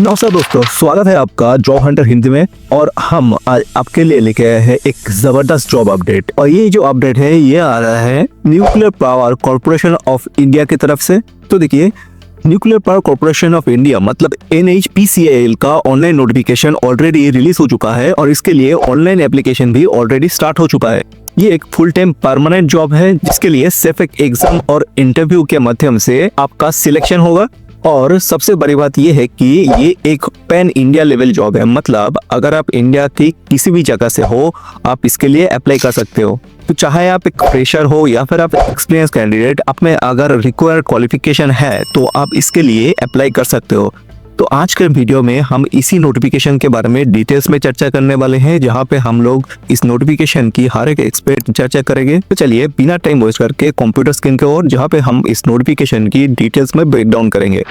नमस्कार दोस्तों, स्वागत है आपका जॉब हंटर हिंदी में। और हम आज आपके लिए लेके आए हैं एक जबरदस्त जॉब अपडेट। और ये जो अपडेट है ये आ रहा है nuclear power corporation of India की तरफ से। तो देखिए, nuclear power corporation of India मतलब NHPCIL का ऑनलाइन नोटिफिकेशन ऑलरेडी रिलीज हो चुका है और इसके लिए ऑनलाइन एप्लीकेशन भी ऑलरेडी स्टार्ट हो चुका है। ये एक फुल टाइम परमानेंट जॉब है जिसके लिए सिर्फ एक एग्जाम और इंटरव्यू के माध्यम से आपका सिलेक्शन होगा। और सबसे बड़ी बात यह है कि ये एक पैन इंडिया लेवल जॉब है, मतलब अगर आप इंडिया की किसी भी जगह से हो आप इसके लिए अप्लाई कर सकते हो। तो चाहे आप एक फ्रेशर हो या फिर आप एक्सपीरियंस कैंडिडेट, आप में अगर रिक्वायर्ड क्वालिफिकेशन है तो आप इसके लिए अप्लाई कर सकते हो। तो आज के वीडियो में हम इसी नोटिफिकेशन के बारे में डिटेल्स में चर्चा करने वाले हैं, जहां पे हम लोग इस नोटिफिकेशन की हर एक एक्सपर्ट चर्चा करेंगे। तो चलिए बिना टाइम वेस्ट करके कंप्यूटर स्क्रीन की ओर, जहां पे हम इस नोटिफिकेशन की डिटेल्स में ब्रेक डाउन करेंगे।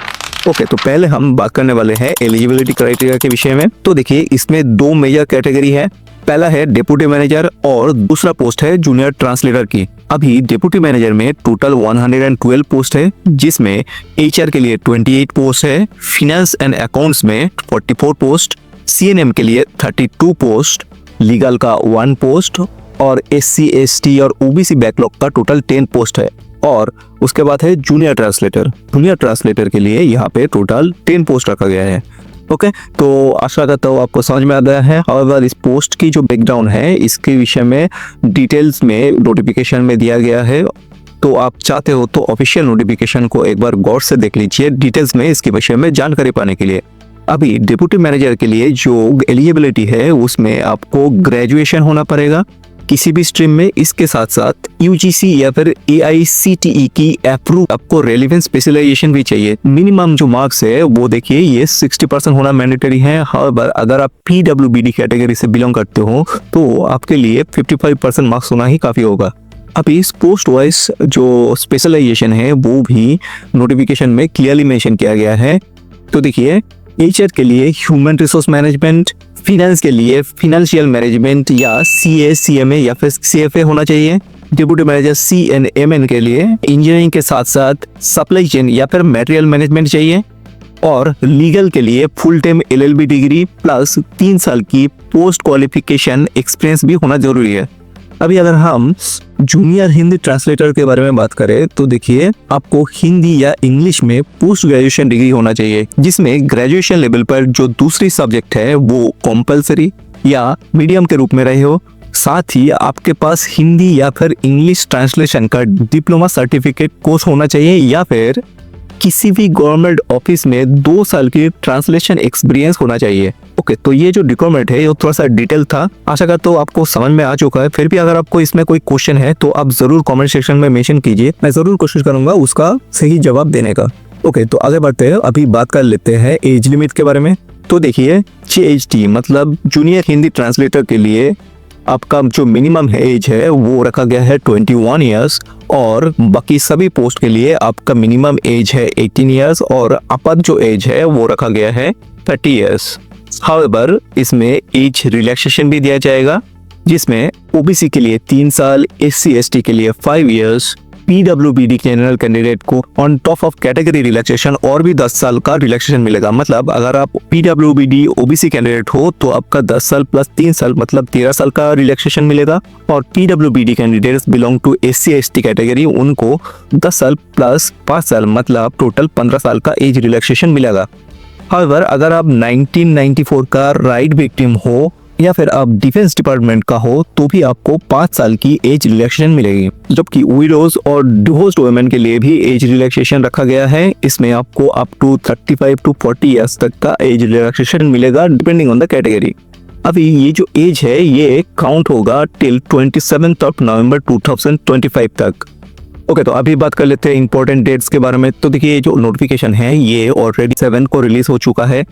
ओके, तो पहले हम बात करने वाले हैं एलिजिबिलिटी क्राइटेरिया के विषय में। तो देखिए, इसमें दो मेजर कैटेगरी है। पहला है डिप्टी मैनेजर और दूसरा पोस्ट है जूनियर ट्रांसलेटर की। अभी डिप्टी मैनेजर में टोटल 112 पोस्ट है, जिसमें HR के लिए 28 पोस्ट है, फिनेंस एंड अकाउंट्स में 44 पोस्ट, CNM के लिए 32 पोस्ट, लीगल का 1 पोस्ट और SC ST और OBC बैकलॉग का टोटल 10 पोस्ट है। और उसके बाद है जूनियर ट्रांसलेटर। जूनियर ट्रांसलेटर के लिए यहाँ पे टोटल 10 पोस्ट रखा गया है। ओके, तो आशा करता हूँ आपको समझ में आ गया है। हाउएवर इस पोस्ट की जो ब्रेकडाउन है इसके विषय में डिटेल्स में नोटिफिकेशन में दिया गया है। तो आप चाहते हो तो ऑफिशियल नोटिफिकेशन को एक बार गौर से देख लीजिए डिटेल्स में इसके विषय में जानकारी पाने के लिए। अभी डिप्टी मैनेजर के लिए जो एलिजिबिलिटी है उसमें आपको ग्रेजुएशन होना पड़ेगा किसी भी स्ट्रीम में। इसके साथ साथ UGC या फिर AICTE की अप्रूव आपको रेलेवेंट स्पेशलाइजेशन भी चाहिए। मिनिमम जो मार्क्स है वो देखिए ये 60% होना मैंडेटरी है। हाउएवर अगर आप PWBD कैटेगरी से बिलोंग करते हो तो आपके लिए 55% मार्क्स होना ही काफी होगा। अभी इस पोस्ट वाइज जो स्पेशलाइजेशन है वो भी नोटिफिकेशन में क्लियरली मेंशन किया गया है। तो देखिए, HR के लिए ह्यूमन रिसोर्स मैनेजमेंट, फिनेंस के लिए फिनेंशियल मैनेजमेंट या CA CMA या फिर CFA होना चाहिए। डिप्टी मैनेजर CNMN के लिए इंजीनियरिंग के साथ साथ सप्लाई चेन या फिर मटेरियल मैनेजमेंट चाहिए। और लीगल के लिए full time LLB degree plus 3 साल की पोस्ट क्वालिफिकेशन एक्सपीरियंस भी होना जरूरी है। अभी अगर हम जूनियर हिंदी ट्रांसलेटर के बारे में बात करें तो देखिए, आपको हिंदी या इंग्लिश में पोस्ट ग्रेजुएशन डिग्री होना चाहिए, जिसमें ग्रेजुएशन लेवल पर जो दूसरी सब्जेक्ट है वो कंपलसरी या मीडियम के रूप में रहे हो। साथ ही आपके पास हिंदी या फिर इंग्लिश ट्रांसलेशन का डिप्लोमा सर्टिफिकेट कोर्स होना चाहिए या फिर किसी भी गवर्नमेंट ऑफिस में 2 साल की ट्रांसलेशन एक्सपीरियंस होना चाहिए। ओके, तो ये जो रिक्वायरमेंट है ये थोड़ा सा डिटेल था। आशा करता हूँ आपको समझ में आ चुका है। फिर भी अगर आपको इसमें कोई क्वेश्चन है तो आप जरूर कमेंट सेक्शन में मेंशन कीजिए, मैं जरूर कोशिश करूंगा उसका सही जवाब देने का। ओके, तो आगे बढ़ते हैं। अभी बात कर लेते हैं एज लिमिट के बारे में। तो देखिए, JHT मतलब जूनियर हिंदी ट्रांसलेटर के लिए आपका जो मिनिमम एज है वो रखा गया है 21 ईयर्स और बाकी सभी पोस्ट के लिए आपका मिनिमम एज है 18 ईयर्स और अपर जो एज है वो रखा गया है 30 ईयर्स। हाउएवर इसमें एज रिलैक्सेशन भी दिया जाएगा, जिसमें OBC के लिए 3 साल, SC ST के लिए 5 ईयर्स, PWBD जनरल कैंडिडेट को on top of category relaxation और भी 10 साल का रिलैक्सेशन मिलेगा। मतलब अगर आप PWBD OBC कैंडिडेट हो तो आपका 10 साल प्लस 3 साल मतलब 13 साल का रिलैक्सेशन मिलेगा। और PWBD candidates belong to SC ST category, उनको 10 साल प्लस 5 साल मतलब टोटल 15 साल का एज रिलैक्सेशन मिलेगा। हाउएवर अगर आप 1994 का राइट विक्टिम हो या फिर आप डिफेंस डिपार्टमेंट का हो तो भी आपको 5 साल की एज रिलैक्सेशन मिलेगी। जबकि विडोज और डिवोर्स्ड वुमेन के लिए भी एज रिलैक्सेशन रखा गया है। इसमें आपको अप टू 35 टू 40 ईयर्स तक का एज रिलैक्सेशन मिलेगा डिपेंडिंग ऑन द कैटेगरी। अभी ये जो एज है ये काउंट होगा टिल 27 नवंबर 2025 तक। ओके, तो अभी बात कर लेते हैं इंपॉर्टेंट डेट्स के बारे में। तो देखिए, जो नोटिफिकेशन है ये ऑलरेडी 7 को रिलीज हो चुका है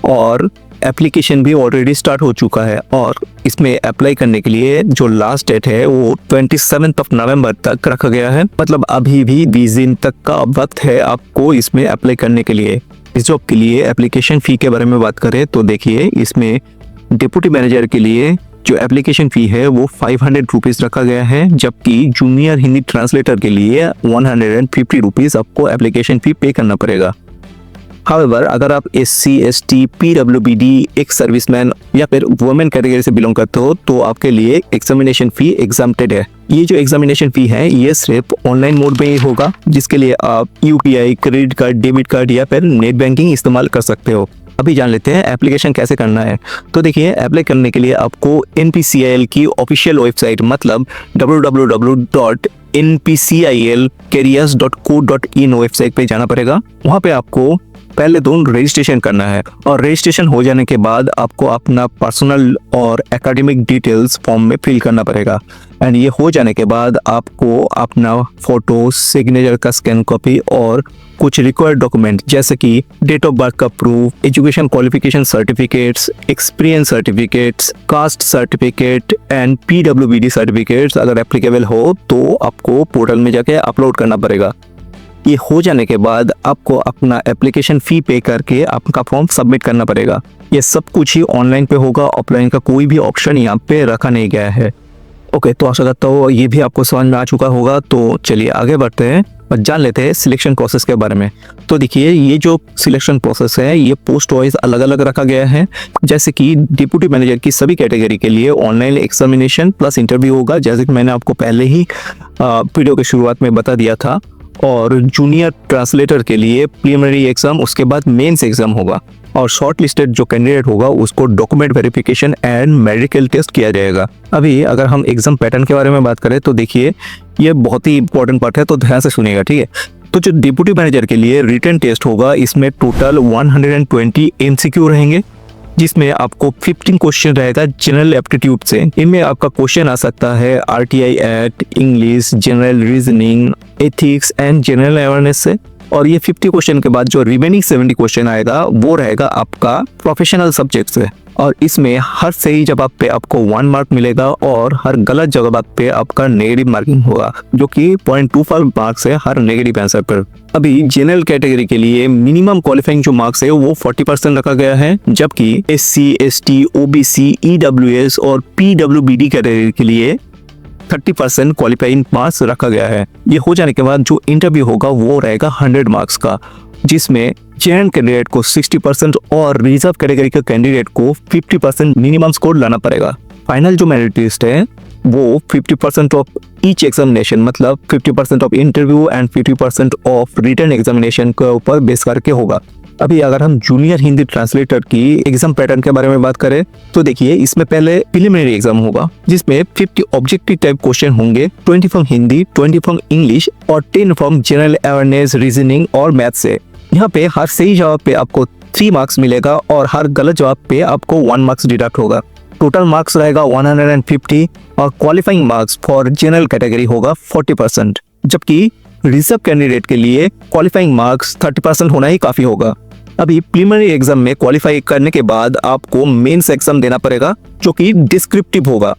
और एप्लीकेशन भी ऑलरेडी स्टार्ट हो चुका है। और इसमें अप्लाई करने के लिए जो लास्ट डेट है वो 27 नवंबर तक रखा गया है। मतलब अभी भी 20 दिन तक का वक्त है आपको इसमें अप्लाई करने के लिए। इस जॉब के लिए एप्लीकेशन फी के बारे में बात करें तो देखिए, इसमें डिप्टी मैनेजर के लिए जो एप्लीकेशन फी है वो 500 रुपीज रखा गया है, जबकि जूनियर हिंदी ट्रांसलेटर के लिए 150 रुपीज आपको एप्लीकेशन फी पे करना पड़ेगा। हाउएवर अगर आप SC ST PWBD एक सर्विसमैन या फिर वुमेन कैटेगरी से बिलोंग करते हो तो आपके लिए एग्जामिनेशन फी एग्जाम्प्टेड है। ये जो एग्जामिनेशन फी है ये सिर्फ ऑनलाइन मोड में ही होगा, जिसके लिए आप UPI, credit card, debit card या फिर नेट बैंकिंग इस्तेमाल कर सकते हो। अभी जान लेते हैं एप्लीकेशन कैसे करना है। तो देखिए, अप्लाई करने के लिए आपको NPCIL की ऑफिशियल वेबसाइट मतलब www.npcilcareers.co.in वेबसाइट पे जाना पड़ेगा। वहाँ पे आपको पहले रजिस्ट्रेशन करना है और रजिस्ट्रेशन हो जाने के बाद आपको अपना पर्सनल और एकेडमिक डिटेल्स फॉर्म में फिल करना पड़ेगा। एंड ये हो जाने के बाद आपको अपना फोटो, सिग्नेचर का स्कैन कॉपी और कुछ रिक्वायर्ड डॉक्यूमेंट जैसे कि डेट ऑफ बर्थ का proof, education qualification certificates, experience certificates, caste certificate and PWBD certificates अगर एप्लीकेबल हो तो आपको पोर्टल में जाके अपलोड करना पड़ेगा। ये हो जाने के बाद आपको अपना एप्लीकेशन फी पे करके आपका फॉर्म सबमिट करना पड़ेगा। ये सब कुछ ही ऑनलाइन पे होगा, ऑफलाइन का कोई भी ऑप्शन यहाँ पे रखा नहीं गया है। ओके, तो आशा करता हूँ ये भी आपको समझ में आ चुका होगा। तो चलिए आगे बढ़ते हैं और जान लेते हैं सिलेक्शन प्रोसेस के बारे में। तो देखिए, ये जो सिलेक्शन प्रोसेस है ये पोस्ट वाइज अलग अलग रखा गया है। जैसे कि डिप्यूटी मैनेजर की सभी कैटेगरी के लिए ऑनलाइन एग्जामिनेशन प्लस इंटरव्यू होगा, जैसे कि मैंने आपको पहले ही वीडियो की शुरुआत में बता दिया था। और जूनियर ट्रांसलेटर के लिए प्रीलिमिनरी एग्जाम, उसके बाद मेंस एग्जाम होगा। और शॉर्ट लिस्टेड जो कैंडिडेट होगा उसको document verification and medical test किया जाएगा। अभी अगर हम एग्जाम पैटर्न के बारे में बात करें तो देखिए, ये बहुत ही इंपॉर्टेंट पार्ट है, तो ध्यान से सुनिएगा, ठीक है। तो जो डिप्यूटी मैनेजर के लिए रिटन टेस्ट होगा, इसमें टोटल 120 MCQ रहेंगे, जिसमें आपको 15 क्वेश्चन रहेगा जनरल एप्टीट्यूड से। इनमें आपका क्वेश्चन आ सकता है RTI act, English, general reasoning, ethics and general awareness से। और ये 50 क्वेश्चन के बाद जो रिमेनिंग 70 क्वेश्चन आएगा वो रहेगा आपका प्रोफेशनल सब्जेक्ट से। और इसमें हर सही जवाब पे आपको 1 मार्क मिलेगा और हर गलत जवाब पे आपका नेगेटिव मार्किंग होगा, जो कि 0.25 मार्क्स है हर नेगेटिव आंसर पर। अभी जनरल कैटेगरी के लिए मिनिमम क्वालिफाइंग जो मार्क्स है वो 40% रखा गया है, जबकि SC ST OBC EWS और PWBD कैटेगरी के लिए 30% क्वालिफाइंग मार्क्स रखा गया है। ये हो जाने के बाद जो इंटरव्यू होगा वो रहेगा 100 मार्क्स का, जिसमें जेएन कैंडिडेट को 60% और रिजर्व कैटेगरी के कैंडिडेट को 50% मिनिमम स्कोर लाना पड़ेगा। फाइनल जो मेरिट लिस्ट है वो 50% ऑफ ईच एग्जामिनेशन, मतलब 50% of interview and 50% of written examination के ऊपर बेस करके होगा। अभी अगर हम जूनियर हिंदी ट्रांसलेटर की एग्जाम पैटर्न के बारे में बात करें तो देखिए, इसमें पहले प्रीलिमिनरी एग्जाम होगा, जिसमें 50 ऑब्जेक्टिव टाइप क्वेश्चन होंगे, 20 फ्रॉम हिंदी, 20 फ्रॉम इंग्लिश और 10 फ्रॉम जनरल अवेयरनेस, रीजनिंग और मैथ से। यहाँ पे हर सही जवाब पे आपको 3 मार्क्स मिलेगा और हर गलत जवाब पे आपको 1 मार्क्स डिडक्ट होगा। टोटल मार्क्स रहेगा 150 और qualifying marks for general category होगा 40%, जबकि रिजर्व कैंडिडेट के लिए क्वालिफाइंग मार्क्स 30% होना ही काफी होगा। अभी प्रीलिमिनरी एग्जाम में क्वालिफाई करने के बाद आपको मेंस एग्जाम देना पड़ेगा, जो कि डिस्क्रिप्टिव होगा,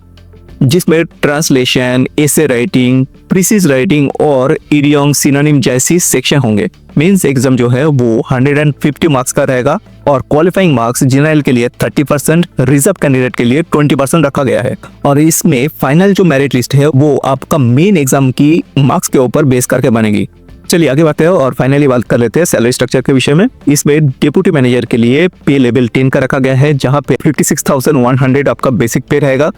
जिसमें ट्रांसलेशन, एसे राइटिंग, प्रीसिज राइटिंग और इडियम, सिनोनिम जैसी सेक्शन होंगे। मेंस एग्जाम जो है वो 150 मार्क्स का रहेगा और क्वालिफाइंग मार्क्स जनरल के लिए 30%, रिजर्व कैंडिडेट के लिए 20% रखा गया है। और इसमें फाइनल जो मेरिट लिस्ट है वो आपका मेन एग्जाम की मार्क्स के ऊपर बेस करके बनेगी। चलिए आगे बढ़ते हैं और फाइनली बात कर लेते हैं सैलरी स्ट्रक्चर के विषय में। इसमें डिप्यूटी मैनेजर के लिए पे लेवल 10 का रखा गया है, जहां पे 56,100 आपका बेसिक पे रहेगा।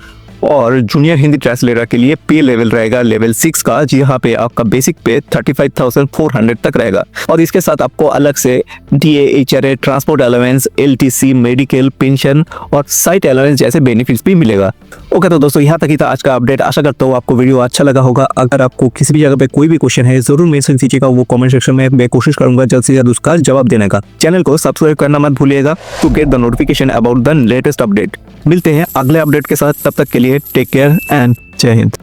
और जूनियर हिंदी ट्रांसलेटर के लिए पे लेवल रहेगा लेवल 6 का, जहाँ पे आपका बेसिक पे 35,400 तक रहेगा। और इसके साथ आपको अलग से DA, HRA, transport allowance, LTC, medical, pension और साइट अलाउंस जैसे बेनिफिट्स भी मिलेगा। ओके, तो दोस्तों यहाँ तक ही था आज का अपडेट। आशा करता हूँ आपको वीडियो अच्छा लगा होगा। अगर आपको किसी भी जगह पे कोई भी क्वेश्चन है जरूर मेंशन कीजिएगा, वो कमेंट सेक्शन में। मैं कोशिश करूंगा जल्द से जल्द उसका जवाब देने का। चैनल को सब्सक्राइब करना मत भूलिएगा to get the notification about the latest update. मिलते हैं अगले अपडेट के साथ, तब तक के लिए टेक केयर एंड जय हिंद।